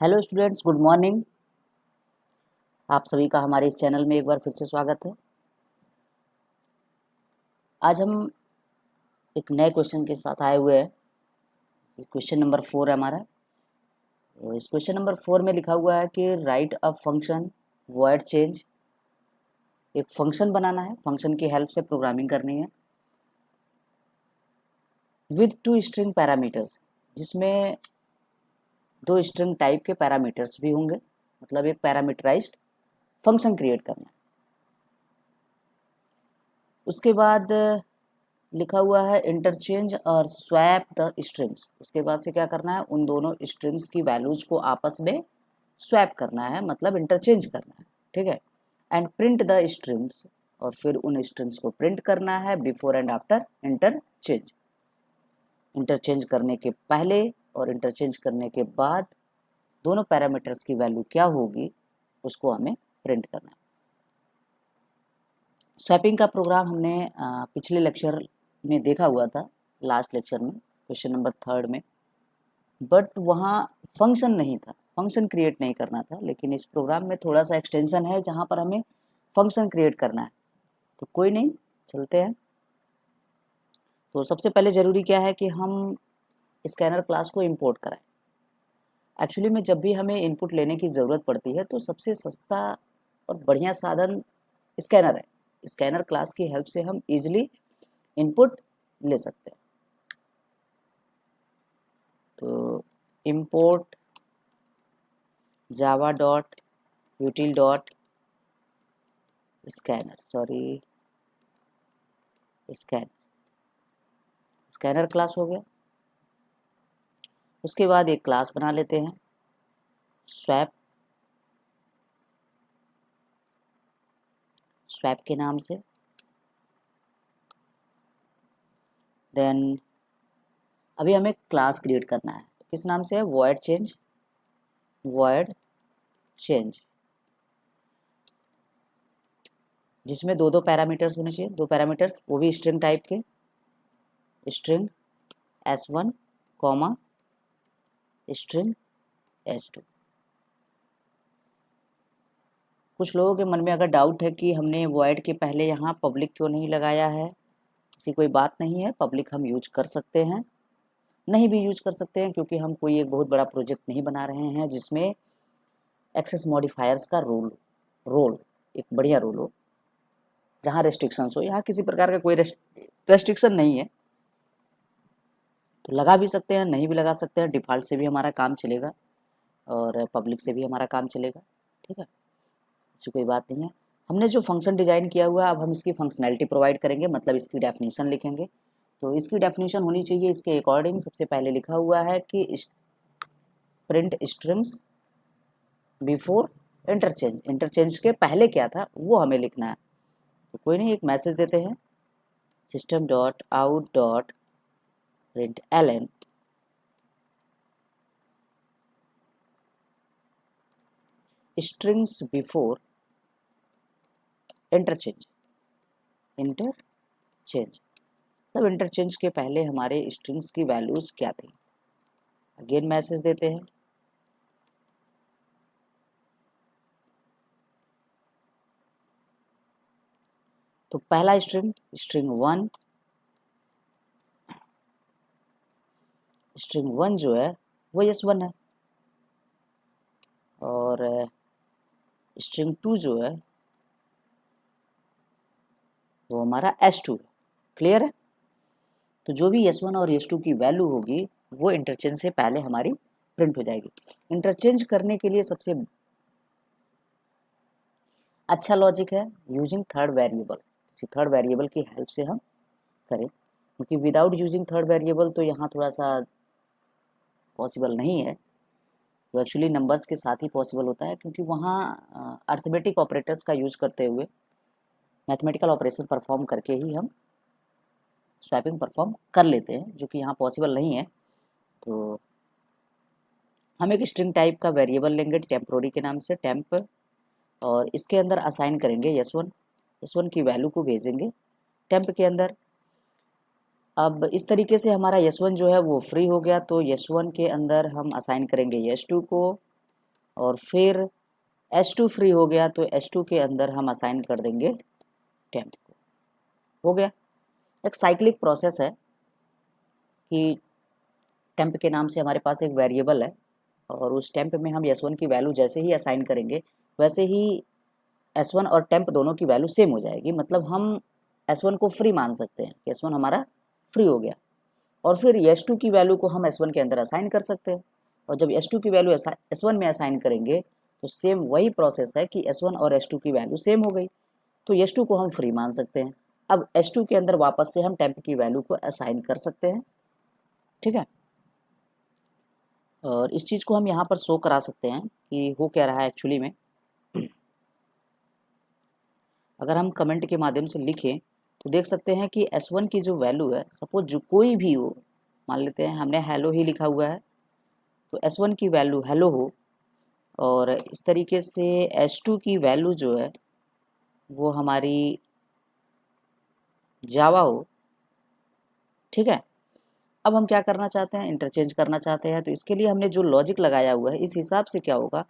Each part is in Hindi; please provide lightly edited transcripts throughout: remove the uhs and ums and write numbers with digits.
Hello students, good morning. आप सभी का हमारे इस चैनल में एक बार फिर से स्वागत है। आज हम एक नए क्वेश्चन के साथ आए हुए हैं। क्वेश्चन नंबर 4 है हमारा। तो इस क्वेश्चन नंबर 4 में लिखा हुआ है कि right a function void change. एक फंक्शन बनाना है, फंक्शन की हेल्प से प्रोग्रामिंग करनी है विद 2 स्ट्रिंग पैरामीटर्स, जिसमें 2 स्ट्रिंग टाइप के पैरामीटर्स भी होंगे। मतलब एक पैरामीटराइज्ड फंक्शन क्रिएट करना है। उसके बाद लिखा हुआ है इंटरचेंज और स्वैप द स्ट्रिंग्स। उसके बाद से क्या करना है, उन दोनों स्ट्रिंग्स की वैल्यूज को आपस में स्वैप करना है, मतलब इंटरचेंज करना है। ठीक है। एंड प्रिंट द स्ट्रिंग्स, और फिर उन स्ट्रिंग्स को प्रिंट करना है before and after interchange. Interchange करने के पहले और इंटरचेंज करने के बाद दोनों पैरामीटर्स की वैल्यू क्या होगी उसको हमें प्रिंट करना है। स्वैपिंग का प्रोग्राम हमने पिछले लेक्चर में देखा हुआ था, लास्ट लेक्चर में, क्वेश्चन नंबर 3 में। बट वहाँ फंक्शन नहीं था, फंक्शन क्रिएट नहीं करना था। लेकिन इस प्रोग्राम में थोड़ा सा एक्सटेंशन है जहाँ पर हमें फंक्शन क्रिएट करना है। तो कोई नहीं, चलते हैं। तो सबसे पहले ज़रूरी क्या है कि हम स्कैनर क्लास को इंपोर्ट कराएं। एक्चुअली में जब भी हमें इनपुट लेने की ज़रूरत पड़ती है तो सबसे सस्ता और बढ़िया साधन स्कैनर है। स्कैनर क्लास की हेल्प से हम इजीली इनपुट ले सकते हैं। तो import java dot util dot scanner class हो गया। उसके बाद एक क्लास बना लेते हैं स्वैप के नाम से। देन अभी हमें क्लास क्रिएट करना है, किस नाम से है, वॉइड चेंज, जिसमें दो पैरामीटर्स होने चाहिए। 2 पैरामीटर्स, वो भी स्ट्रिंग टाइप के, string s1 comma string s2। कुछ लोगों के मन में अगर डाउट है कि हमने वॉइड के पहले यहाँ पब्लिक क्यों नहीं लगाया है, ऐसी कोई बात नहीं है। पब्लिक हम यूज कर सकते हैं, नहीं भी यूज कर सकते हैं, क्योंकि हम कोई एक बहुत बड़ा प्रोजेक्ट नहीं बना रहे हैं जिसमें एक्सेस मॉडिफायर्स का रोल एक बढ़िया रोल हो, जहाँ रेस्ट्रिक्शंस हो। यहाँ किसी प्रकार का कोई रेस्ट्रिक्शन नहीं है, तो लगा भी सकते हैं, नहीं भी लगा सकते हैं। डिफ़ॉल्ट से भी हमारा काम चलेगा और पब्लिक से भी हमारा काम चलेगा। ठीक है, ऐसी कोई बात नहीं है। हमने जो फंक्शन डिज़ाइन किया हुआ है, अब हम इसकी फंक्शनैलिटी प्रोवाइड करेंगे, मतलब इसकी डेफिनेशन लिखेंगे। तो इसकी डेफिनेशन होनी चाहिए इसके अकॉर्डिंग। सबसे पहले लिखा हुआ है कि print strings before interchange. Interchange के पहले क्या था वो हमें लिखना है। तो कोई नहीं, एक मैसेज देते हैं, system dot out dot println strings before interchange. तब इंटरचेंज के पहले हमारे स्ट्रिंग्स की वैल्यूज क्या थी। अगेन मैसेज देते हैं, तो पहला स्ट्रिंग स्ट्रिंग वन जो है वो s1 है, और स्ट्रिंग 2 जो है वो हमारा s2 है। क्लियर है। तो जो भी s1 और s2 की वैल्यू होगी वो इंटरचेंज से पहले हमारी प्रिंट हो जाएगी। इंटरचेंज करने के लिए सबसे अच्छा लॉजिक है यूजिंग थर्ड वेरिएबल। किसी थर्ड वेरिएबल की हेल्प से हम करें, क्योंकि विदाउट यूजिंग थर्ड वेरिएबल तो यहाँ थोड़ा सा पॉसिबल नहीं है। तो एक्चुअली नंबर्स के साथ ही पॉसिबल होता है, क्योंकि वहाँ अर्थमेटिक ऑपरेटर्स का यूज करते हुए मैथमेटिकल ऑपरेशन परफॉर्म करके ही हम स्वैपिंग परफॉर्म कर लेते हैं, जो कि यहाँ पॉसिबल नहीं है। तो हम एक स्ट्रिंग टाइप का वेरिएबल लेंगे टेम्पोररी के नाम से, टेम्प, और इसके अंदर असाइन करेंगे s1 की वैल्यू को भेजेंगे टेम्प के अंदर। अब इस तरीके से हमारा s1 जो है वो फ्री हो गया। तो s1 के अंदर हम असाइन करेंगे s2 को, और फिर S2 फ्री हो गया तो S2 के अंदर हम असाइन कर देंगे टेम्प को। हो गया। एक साइक्लिक प्रोसेस है कि टेम्प के नाम से हमारे पास एक वेरिएबल है और उस टेम्प में हम S1 की वैल्यू जैसे ही असाइन करेंगे वैसे ही S1 और टेम्प दोनों की वैल्यू सेम हो जाएगी। मतलब हम S1 को फ्री मान सकते हैं कि S1 हमारा फ्री हो गया और फिर S2 की वैल्यू को हम S1 के अंदर असाइन कर सकते हैं और जब S2 की वैल्यू S1 में असाइन करेंगे तो सेम वही प्रोसेस है कि S1 और S2 की वैल्यू सेम हो गई तो S2 को हम फ्री मान सकते हैं। अब S2 के अंदर वापस से हम टेम्प की वैल्यू को असाइन कर सकते हैं। ठीक है, और इस चीज़ को हम यहाँ पर शो करा सकते हैं कि हो क्या रहा है एक्चुअली में। अगर हम कमेंट के माध्यम से लिखें तो देख सकते हैं कि S1 की जो वैल्यू है, सपोज जो कोई भी हो, मान लेते हैं हमने हेलो ही लिखा हुआ है तो S1 की वैल्यू हेलो हो और इस तरीके से S2 की वैल्यू जो है वो हमारी जावा हो। ठीक है, अब हम क्या करना चाहते हैं, इंटरचेंज करना चाहते हैं तो इसके लिए हमने जो लॉजिक लगाया हुआ है इस हिसाब से क्या होगा,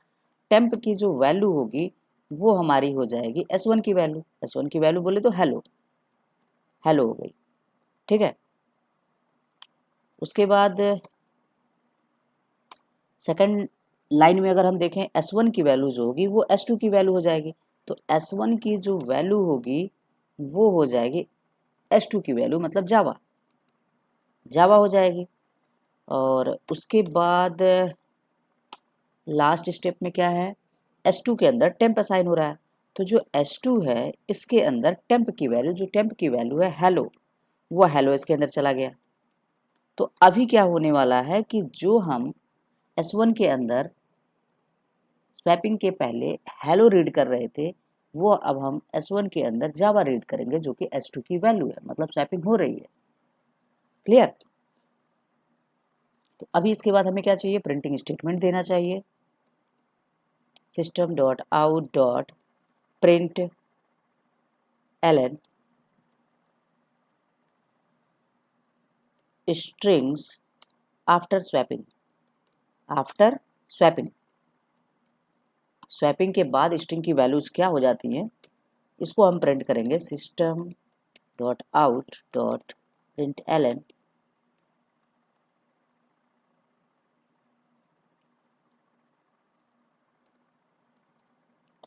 टेम्प की जो वैल्यू होगी वो हमारी हो जाएगी S1 की वैल्यू। S1 की वैल्यू बोले तो हेलो, हेलो हो गई। ठीक है, उसके बाद सेकंड लाइन में अगर हम देखें S1 की वैल्यू जो होगी वो S2 की वैल्यू हो जाएगी तो S1 की जो वैल्यू होगी वो हो जाएगी S2 की वैल्यू, मतलब जावा, जावा हो जाएगी। और उसके बाद लास्ट स्टेप में क्या है, S2 के अंदर टेम्प असाइन हो रहा है तो जो S2 है इसके अंदर टेम्प की वैल्यू, जो टेम्प की वैल्यू है हेलो, वो हेलो इसके अंदर चला गया। तो अभी क्या होने वाला है कि जो हम S1 के अंदर स्वैपिंग के पहले हेलो रीड कर रहे थे वो अब हम S1 के अंदर जावा रीड करेंगे जो कि S2 की वैल्यू है, मतलब स्वैपिंग हो रही है। क्लियर? तो अभी इसके बाद हमें क्या चाहिए, प्रिंटिंग स्टेटमेंट देना चाहिए। System dot out dot println strings after swapping, after swapping, swapping के बाद स्ट्रिंग की वैल्यूज क्या हो जाती हैं इसको हम प्रिंट करेंगे। System dot out dot println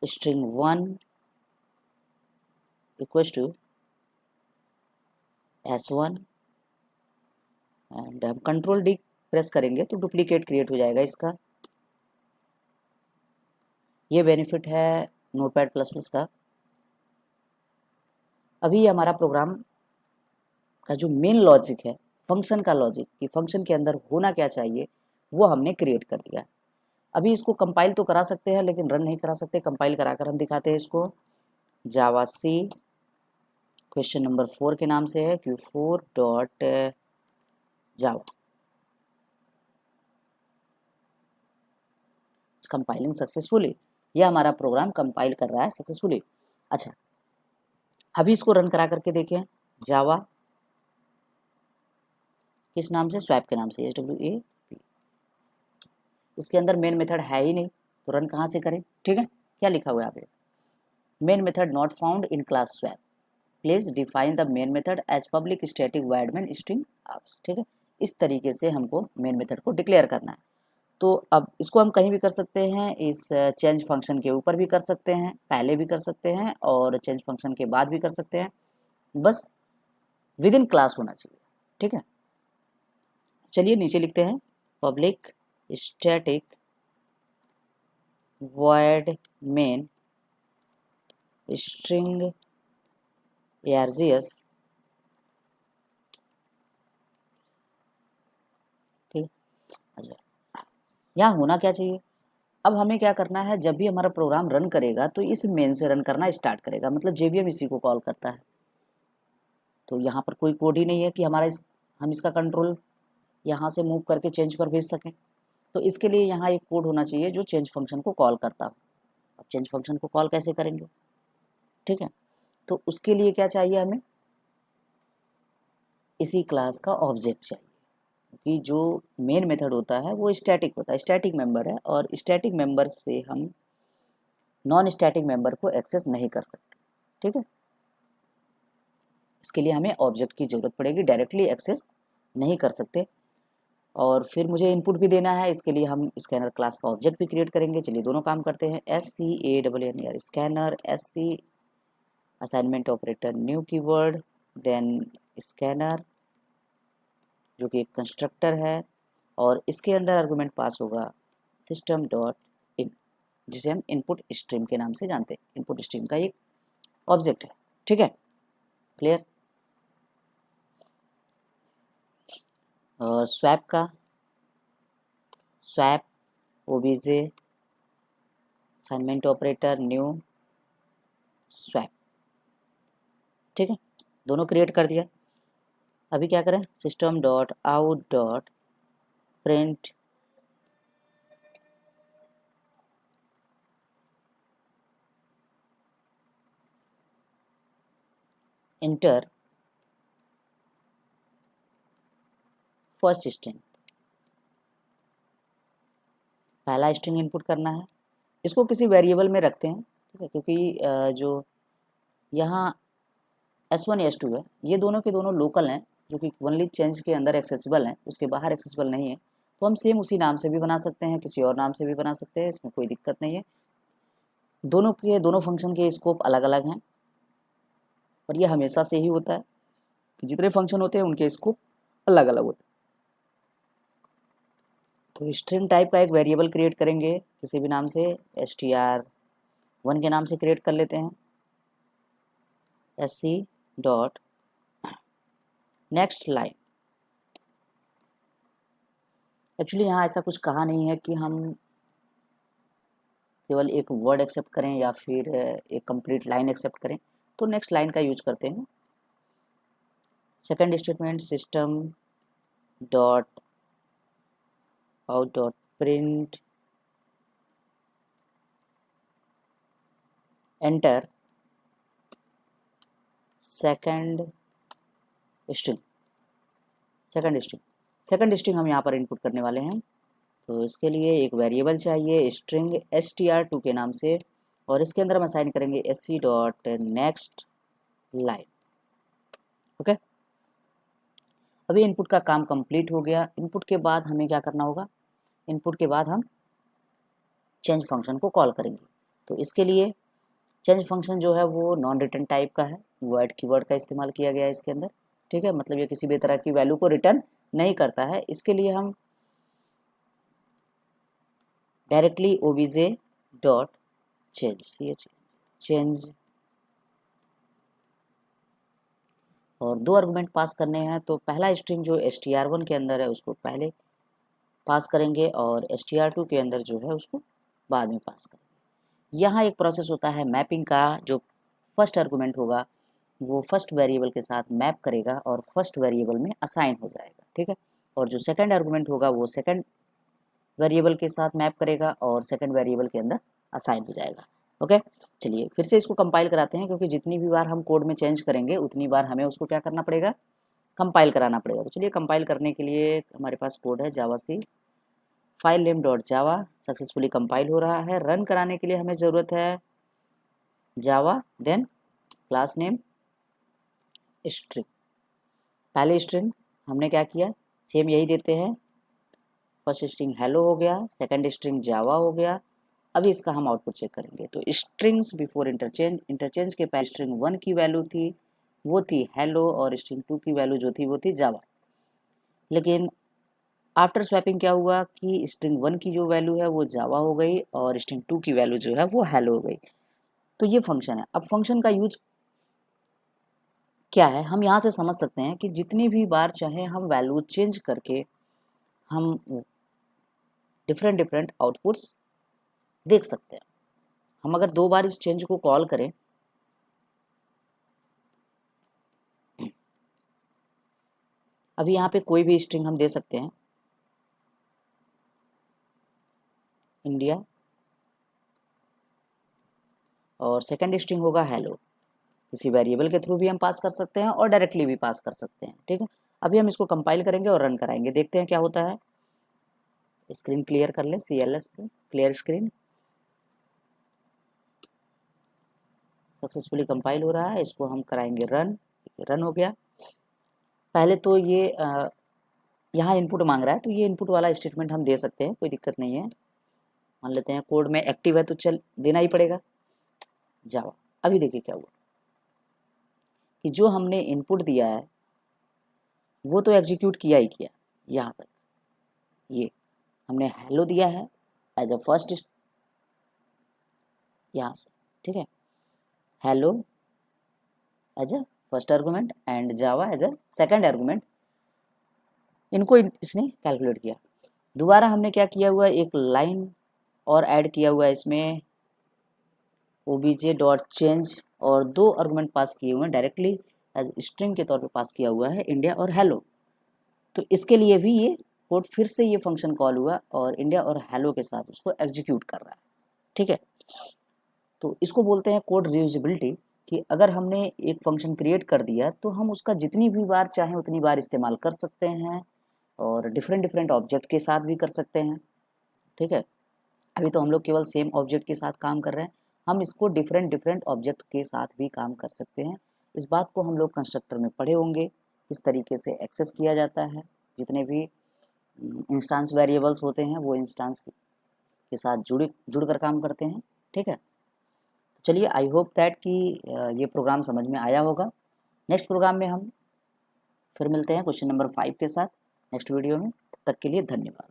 string 1 equals to S1 and हम कंट्रोल डी प्रेस करेंगे तो डुप्लीकेट क्रिएट हो जाएगा इसका। ये बेनिफिट है नोटपैड प्लस प्लस का। अभी हमारा प्रोग्राम का जो मेन लॉजिक है, फंक्शन का लॉजिक कि फंक्शन के अंदर होना क्या चाहिए, वो हमने क्रिएट कर दिया। अभी इसको कंपाइल तो करा सकते हैं लेकिन रन नहीं करा सकते, कंपाइल कराकर हम दिखाते हैं इसको। जावा सी क्वेश्चन नंबर 4 के नाम से है Q4 डॉट जावा, कंपाइलिंग सक्सेसफुली। यह हमारा प्रोग्राम कंपाइल कर रहा है सक्सेसफुली। अच्छा, अभी इसको रन करा करके देखें। जावा किस नाम से, स्वैप के नाम से, SWAP। इसके अंदर मेन मेथड है ही नहीं तो रन कहाँ से करें। ठीक है, क्या लिखा हुआ है आप, main method not found in class swap, please define the main method as public static void main string args. ठीक है, इस तरीके से हमको मेन मेथड को डिक्लेयर करना है। तो अब इसको हम कहीं भी कर सकते हैं, इस चेंज फंक्शन के ऊपर भी कर सकते हैं, पहले भी कर सकते हैं और चेंज फंक्शन के बाद भी कर सकते हैं, बस विद इन क्लास होना चाहिए। ठीक है, चलिए नीचे लिखते हैं public static void main string args। ठीक, अच्छा, यहाँ होना क्या चाहिए, अब हमें क्या करना है, जब भी हमारा प्रोग्राम रन करेगा तो इस मेन से रन करना स्टार्ट करेगा, मतलब JVM इसी को कॉल करता है। तो यहाँ पर कोई कोड ही नहीं है कि हम इसका कंट्रोल यहाँ से मूव करके चेंज पर भेज सकें। तो इसके लिए यहाँ एक कोड होना चाहिए जो चेंज फंक्शन को कॉल करता हो। अब चेंज फंक्शन को कॉल कैसे करेंगे, ठीक है, तो उसके लिए क्या चाहिए, हमें इसी क्लास का ऑब्जेक्ट चाहिए। कि जो मेन मेथड होता है वो स्टैटिक होता है, स्टैटिक मेंबर है, और स्टैटिक मेंबर से हम नॉन स्टैटिक मेंबर को एक्सेस नहीं कर सकते। ठीक है, इसके लिए हमें ऑब्जेक्ट की ज़रूरत पड़ेगी, डायरेक्टली एक्सेस नहीं कर सकते। और फिर मुझे इनपुट भी देना है, इसके लिए हम स्कैनर क्लास का ऑब्जेक्ट भी क्रिएट करेंगे। चलिए दोनों काम करते हैं। SCANNER scanner, SC assignment operator new keyword, then scanner जो कि एक कंस्ट्रक्टर है, और इसके अंदर आर्गुमेंट पास होगा सिस्टम डॉट इन, जिसे हम इनपुट स्ट्रीम के नाम से जानते हैं। इनपुट स्ट्रीम का एक ऑब्जेक्ट है। ठीक है, क्लियर। और स्वैप का, swap OBJ assignment operator new swap. ठीक है, दोनों क्रिएट कर दिया। अभी क्या करें, system dot out dot print inter first string. पहला स्ट्रिंग इनपुट करना है, इसको किसी वेरिएबल में रखते हैं। ठीक है, क्योंकि जो यहाँ S1 S2 है, ये दोनों के दोनों लोकल हैं, जो कि ओनली चेंज के अंदर एक्सेसिबल हैं, उसके बाहर एक्सेसिबल नहीं है। तो हम सेम उसी नाम से भी बना सकते हैं, किसी और नाम से भी बना सकते हैं, इसमें कोई दिक्कत नहीं है। दोनों फंक्शन के स्कोप अलग अलग हैं, और ये हमेशा से ही होता है कि जितने फंक्शन होते हैं उनके स्कोप अलग अलग होते हैं। तो स्ट्रिंग टाइप का एक वेरिएबल क्रिएट करेंगे किसी भी नाम से, str1 के नाम से क्रिएट कर लेते हैं। sc dot next line. Actually यहाँ ऐसा कुछ कहा नहीं है कि हम केवल एक वर्ड एक्सेप्ट करें या फिर एक कंप्लीट लाइन एक्सेप्ट करें, तो नेक्स्ट लाइन का यूज करते हैं। Second statement system dot out dot print enter second string. Second string हम यहाँ पर इनपुट करने वाले हैं, तो इसके लिए एक वेरिएबल चाहिए स्ट्रिंग str2 के नाम से, और इसके अंदर हम असाइन करेंगे sc dot next line. Okay, अभी इनपुट का काम कंप्लीट हो गया। इनपुट के बाद हमें क्या करना होगा, इनपुट के बाद हम चेंज फंक्शन को कॉल करेंगे। तो इसके लिए चेंज फंक्शन जो है वो नॉन रिटर्न टाइप का है, वॉइड कीवर्ड का इस्तेमाल किया गया है इसके अंदर। ठीक है, मतलब ये किसी भी तरह की वैल्यू को रिटर्न नहीं करता है। इसके लिए हम डायरेक्टली ओबीजे डॉट चेंज और दो आर्गुमेंट पास करने हैं। तो पहला स्ट्रिंग जो str1 के अंदर है उसको पहले पास करेंगे, और str2 के अंदर जो है उसको बाद में पास करेंगे। यहाँ एक प्रोसेस होता है मैपिंग का, जो फर्स्ट आर्गुमेंट होगा वो फर्स्ट वेरिएबल के साथ मैप करेगा और फर्स्ट वेरिएबल में असाइन हो जाएगा। ठीक है, और जो सेकंड आर्गुमेंट होगा वो सेकंड वेरिएबल के साथ मैप करेगा और सेकंड वेरिएबल के अंदर असाइन हो जाएगा। ओके, चलिए फिर से इसको कंपाइल कराते हैं, क्योंकि जितनी भी बार हम कोड में चेंज करेंगे उतनी बार हमें उसको क्या करना पड़ेगा, कंपाइल कराना पड़ेगा। तो चलिए कंपाइल करने के लिए हमारे पास कोड है Java C file name dot Java, successfully compile हो रहा है। रन कराने के लिए हमें ज़रूरत है जावा देन क्लास नेम स्ट्रिंग। पहले स्ट्रिंग हमने क्या किया, सेम यही देते हैं। फर्स्ट स्ट्रिंग हेलो हो गया, सेकंड स्ट्रिंग जावा हो गया। अभी इसका हम आउटपुट चेक करेंगे। तो स्ट्रिंग्स बिफोर इंटरचेंज के पहले स्ट्रिंग 1 की वैल्यू थी वो थी हेलो, और स्ट्रिंग 2 की वैल्यू जो थी वो थी जावा। लेकिन आफ्टर स्वैपिंग क्या हुआ कि स्ट्रिंग 1 की जो वैल्यू है वो जावा हो गई और स्ट्रिंग 2 की वैल्यू जो है वो हेलो हो गई। तो ये फंक्शन है। अब फंक्शन का यूज क्या है, हम यहाँ से समझ सकते हैं कि जितनी भी बार चाहे हम वैल्यू चेंज करके हम डिफरेंट आउटपुट्स देख सकते हैं। हम अगर 2 बार इस चेंज को कॉल करें, अभी यहाँ पे कोई भी स्ट्रिंग हम दे सकते हैं, इंडिया, और सेकंड स्ट्रिंग होगा हेलो। किसी वेरिएबल के थ्रू भी हम पास कर सकते हैं और डायरेक्टली भी पास कर सकते हैं। ठीक है, अभी हम इसको कंपाइल करेंगे और रन कराएंगे, देखते हैं क्या होता है। स्क्रीन क्लियर कर लें CLS से, क्लियर स्क्रीन। सक्सेसफुली कंपाइल हो रहा है, इसको हम कराएंगे रन। रन हो गया। पहले तो ये यहाँ इनपुट मांग रहा है, तो ये इनपुट वाला स्टेटमेंट हम दे सकते हैं, कोई दिक्कत नहीं है। मान लेते हैं कोड में एक्टिव है तो चल देना ही पड़ेगा जावा। अभी देखिए क्या हुआ कि जो हमने इनपुट दिया है वो तो एग्जीक्यूट किया ही किया। यहाँ तक ये हमने हेलो दिया है एज अ फर्स्ट, यहाँ से, ठीक है, hello as a first argument and Java as a second argument, इनको इसने कैलकुलेट किया। दोबारा हमने क्या किया हुआ है, एक लाइन और ऐड किया हुआ है इसमें obj.change, और 2 आर्गुमेंट पास किए हुए हैं डायरेक्टली एज स्ट्रिंग के तौर पे पास किया हुआ है, इंडिया और हेलो। तो इसके लिए भी ये कोड फिर से ये फंक्शन कॉल हुआ और इंडिया और हेलो के साथ उसको एग्जीक्यूट कर रहा है, ठीक है। तो इसको बोलते हैं कोड रियूजेबिलिटी, कि अगर हमने एक फंक्शन क्रिएट कर दिया तो हम उसका जितनी भी बार चाहें उतनी बार इस्तेमाल कर सकते हैं, और डिफरेंट डिफरेंट ऑब्जेक्ट के साथ भी कर सकते हैं, ठीक है। अभी तो हम लोग केवल सेम ऑब्जेक्ट के साथ काम कर रहे हैं, हम इसको डिफरेंट डिफरेंट ऑब्जेक्ट के साथ भी काम कर सकते हैं। इस बात को हम लोग कंस्ट्रक्टर में पढ़े होंगे, किस तरीके से एक्सेस किया जाता है, जितने भी इंस्टांस वेरिएबल्स होते हैं वो इंस्टांस के साथ जुड़ कर काम करते हैं, ठीक है। चलिए, आई होप दैट कि ये प्रोग्राम समझ में आया होगा। नेक्स्ट प्रोग्राम में हम फिर मिलते हैं क्वेश्चन नंबर 5 के साथ नेक्स्ट वीडियो में। तब तक के लिए धन्यवाद।